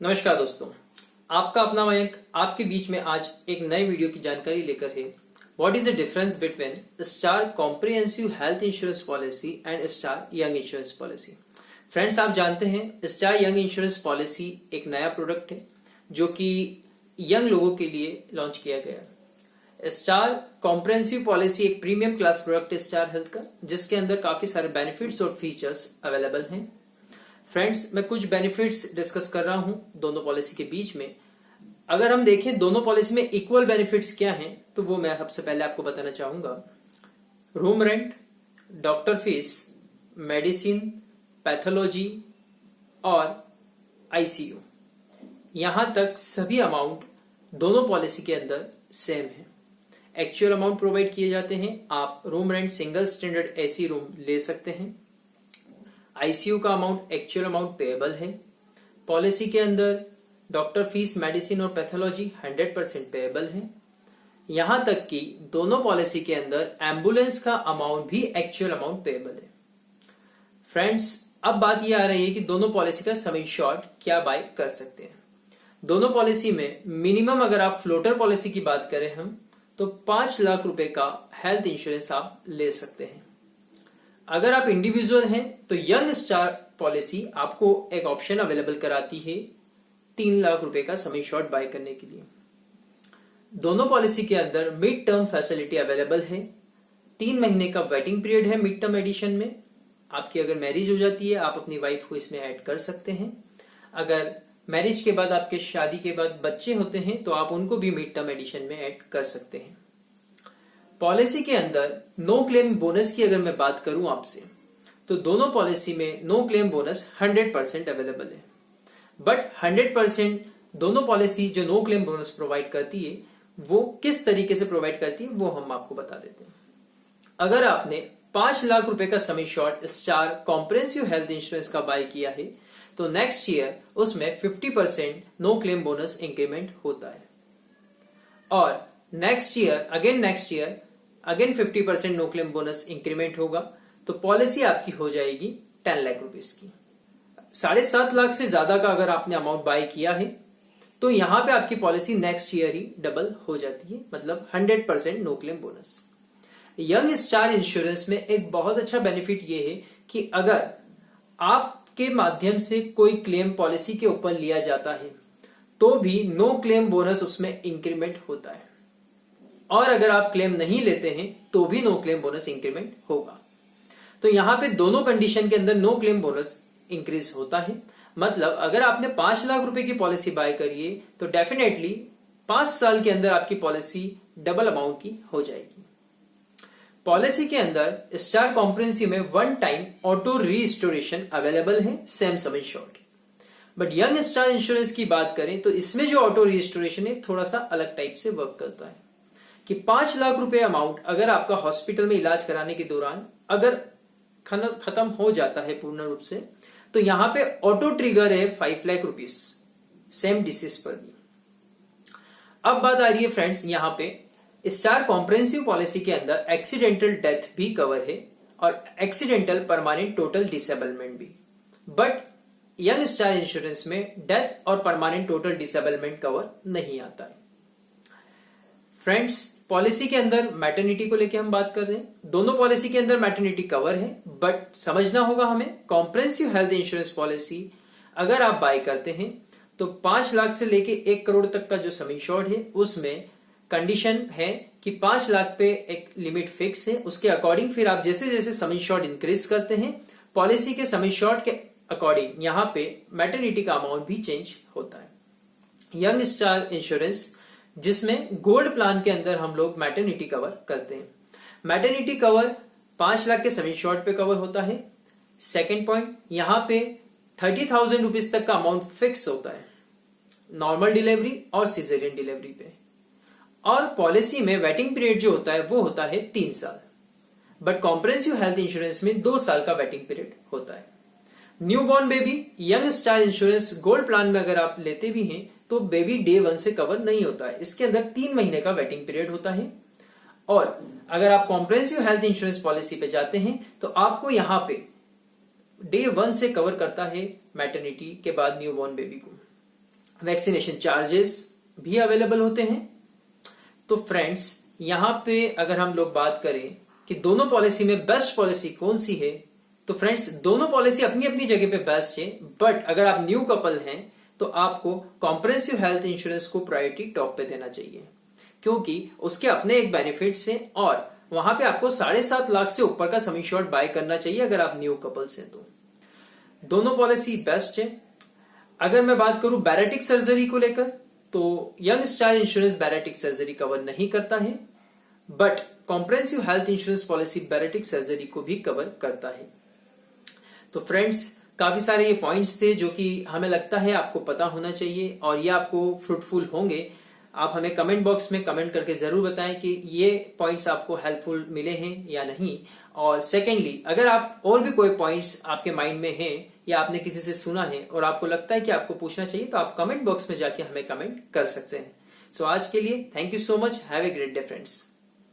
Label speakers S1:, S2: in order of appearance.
S1: नमस्कार दोस्तों, आपका अपना मयंक आपके बीच में आज एक नए वीडियो की जानकारी लेकर है। What is the difference between star comprehensive health insurance policy and star young insurance policy. Friends, आप जानते हैं स्टार यंग इंश्योरेंस पॉलिसी एक नया प्रोडक्ट है जो कि यंग लोगों के लिए लॉन्च किया गया है। स्टार कॉम्प्रिहेंसिव पॉलिसी एक प्रीमियम क्लास प्रोडक्ट है स्टार हेल्थ का, जिसके अंदर काफी सारे बेनिफिट्स और फीचर्स अवेलेबल हैं। फ्रेंड्स, मैं कुछ बेनिफिट्स डिस्कस कर रहा हूं दोनों पॉलिसी के बीच में। अगर हम देखें दोनों पॉलिसी में इक्वल बेनिफिट्स क्या हैं, तो वो मैं सबसे पहले आपको बताना चाहूंगा। Room rent, doctor fees, medicine, pathology और आईसीयू, यहां तक सभी अमाउंट दोनों पॉलिसी के अंदर सेम है। एक्चुअल अमाउंट प्रोवाइड किए जाते हैं। आप room rent single standard AC room ले सकते हैं। आईसीयू का अमाउंट एक्चुअल अमाउंट पेएबल है। पॉलिसी के अंदर डॉक्टर फीस, मेडिसिन और पैथोलॉजी 100% पेएबल है। यहां तक कि दोनों पॉलिसी के अंदर एम्बुलेंस का अमाउंट भी एक्चुअल अमाउंट पेएबल है। फ्रेंड्स, अब बात यह आ रही है कि दोनों पॉलिसी का सम इंश्योर्ड क्या बाय कर सकते हैं। दोनों पॉलिसी में मिनिमम अगर आप फ्लोटर पॉलिसी की बात करें हम, तो 5 लाख रुपए का हेल्थ इंश्योरेंस आप ले सकते हैं। अगर आप इंडिविजुअल हैं तो यंग स्टार पॉलिसी आपको एक ऑप्शन अवेलेबल कराती है 3 लाख रुपए का सम इंश्योर्ड बाय करने के लिए। दोनों पॉलिसी के अंदर मिड टर्म फैसिलिटी अवेलेबल है। 3 महीने का वेटिंग पीरियड है मिड टर्म एडिशन में। आपकी अगर मैरिज हो जाती है, आप अपनी वाइफ को इसमें ऐड कर सकते हैं। अगर मैरिज के बाद, आपके शादी के बाद बच्चे होते हैं, तो आप उनको भी मिड टर्म एडिशन में ऐड कर सकते हैं। पॉलिसी के अंदर नो क्लेम बोनस की अगर मैं बात करूं आपसे, तो दोनों पॉलिसी में नो क्लेम बोनस 100% अवेलेबल है। बट 100% दोनों पॉलिसी जो नो क्लेम बोनस प्रोवाइड करती है, वो किस तरीके से प्रोवाइड करती है वो हम आपको बता देते हैं। अगर आपने 5 लाख रुपए का सम insured star comprehensive health insurance का बाय किया है, तो नेक्स्ट ईयर उसमें 50% नो क्लेम बोनस इंक्रीमेंट होता है। और next year again 50% no claim bonus increment होगा, तो पॉलिसी आपकी हो जाएगी 10 लाख रुपीस की। 7.5 लाख से ज्यादा का अगर आपने अमाउंट बाय किया है, तो यहां पे आपकी पॉलिसी नेक्स्ट ईयर ही डबल हो जाती है, मतलब 100% no claim bonus. Young star insurance में एक बहुत अच्छा बेनिफिट ये है कि अगर आपके माध्यम से कोई क्लेम पॉलिसी के ऊपर लिया जाता है, तो भी नो क्लेम बोनस उसमें इंक्रीमेंट होता है। और अगर आप क्लेम नहीं लेते हैं, तो भी नो क्लेम बोनस इंक्रीमेंट होगा। तो यहां पे दोनों कंडीशन के अंदर नो क्लेम बोनस इंक्रीज होता है। मतलब अगर आपने 5 लाख रुपए की पॉलिसी बाय करी है, तो डेफिनेटली 5 साल के अंदर आपकी पॉलिसी डबल अमाउंट की हो जाएगी। पॉलिसी के अंदर स्टार कॉम्प्रिहेंसिव में 1 टाइम ऑटो रीस्टोरेशन अवेलेबल है same some insured. But young star insurance की बात करें तो इसमें जो ऑटो रीस्टोरेशन है थोड़ा सा अलग टाइप से वर्क करता है कि 5 लाख रुपए अमाउंट अगर आपका हॉस्पिटल में इलाज कराने के दौरान अगर खत्म हो जाता है पूर्ण रूप से, तो यहां पे ऑटो ट्रिगर है 5 लाख रुपीस सेम डिसीज पर भी। अब बात आ रही है फ्रेंड्स, यहां पे स्टार कॉम्प्रिहेंसिव पॉलिसी के अंदर एक्सीडेंटल डेथ भी कवर है और एक्सीडेंटल परमानेंट टोटल डिसेबलमेंट भी। बट यंग स्टार इंश्योरेंस में डेथ और परमानेंट टोटल डिसेबलमेंट कवर नहीं आता है। फ्रेंड्स, पॉलिसी के अंदर मैटरनिटी को लेकर हम बात कर रहे हैं। दोनों पॉलिसी के अंदर मैटरनिटी कवर है, बट समझना होगा हमें कॉम्प्रिहेंसिव हेल्थ इंश्योरेंस पॉलिसी अगर आप बाय करते हैं, तो 5 लाख से लेके 1 करोड़ तक का जो सम इंश्योर्ड है, उसमें कंडीशन है कि 5 लाख पे एक लिमिट फिक्स है। उसके अकॉर्डिंग फिर आप जैसे जैसे सम इंश्योर्ड इंक्रीज करते हैं, पॉलिसी के सम इंश्योर्ड के अकॉर्डिंग यहां पे मैटरनिटी का अमाउंट भी चेंज होता है। यंग स्टार इंश्योरेंस, जिसमें गोल्ड प्लान के अंदर हम लोग मैटरनिटी कवर करते हैं। मैटरनिटी कवर 5 लाख के सम इंश्योर्ड पे कवर होता है। सेकेंड पॉइंट, यहां पे 30,000 रुपीज तक का अमाउंट फिक्स होता है नॉर्मल डिलीवरी और सिजेरियन डिलीवरी पे। और पॉलिसी में वेटिंग पीरियड जो होता है वो होता है 3 साल। बट कॉम्प्रिहेंसिव हेल्थ इंश्योरेंस में 2 साल का वेटिंग पीरियड होता है। Newborn baby young star insurance gold plan में अगर आप लेते भी हैं, तो बेबी डे 1 से कवर नहीं होता है। इसके अंदर 3 महीने का वेटिंग पीरियड होता है। और अगर आप कॉम्प्रिहेंसिव हेल्थ इंश्योरेंस पॉलिसी पे जाते हैं, तो आपको यहां पे डे 1 से कवर करता है मैटरनिटी के बाद न्यूबॉर्न बेबी को। वैक्सीनेशन चार्जेस भी अवेलेबल होते हैं। तो फ्रेंड्स, यहां पे अगर हम लोग बात करें कि दोनों पॉलिसी में बेस्ट पॉलिसी कौन सी है, तो फ्रेंड्स दोनों पॉलिसी अपनी अपनी जगह पे बेस्ट है। बट अगर आप न्यू कपल हैं तो आपको कॉम्प्रिहेंसिव हेल्थ इंश्योरेंस को प्रायोरिटी टॉप पे देना चाहिए, क्योंकि उसके अपने एक बेनिफिट्स हैं और वहां पे आपको 7.5 लाख से ऊपर का सम इंश्योर्ड बाय करना चाहिए अगर आप न्यू कपल्स हैं तो। दोनों पॉलिसी बेस्ट है। अगर मैं बात करूं बैरेटिक सर्जरी को लेकर, तो Young star insurance bariatric surgery cover नहीं करता है, but comprehensive health insurance policy bariatric surgery को भी कवर करता है। तो फ्रेंड्स, काफी सारे ये पॉइंट्स थे जो कि हमें लगता है आपको पता होना चाहिए और ये आपको फ्रूटफुल होंगे। आप हमें कमेंट बॉक्स में कमेंट करके जरूर बताएं कि ये पॉइंट्स आपको हेल्पफुल मिले हैं या नहीं। और सेकेंडली, अगर आप और भी कोई पॉइंट्स आपके माइंड में हैं या आपने किसी से सुना है और आपको लगता है कि आपको पूछना चाहिए, तो आप कमेंट बॉक्स में जाके हमें कमेंट कर सकते हैं। सो आज के लिए thank you so much. Have a great day friends.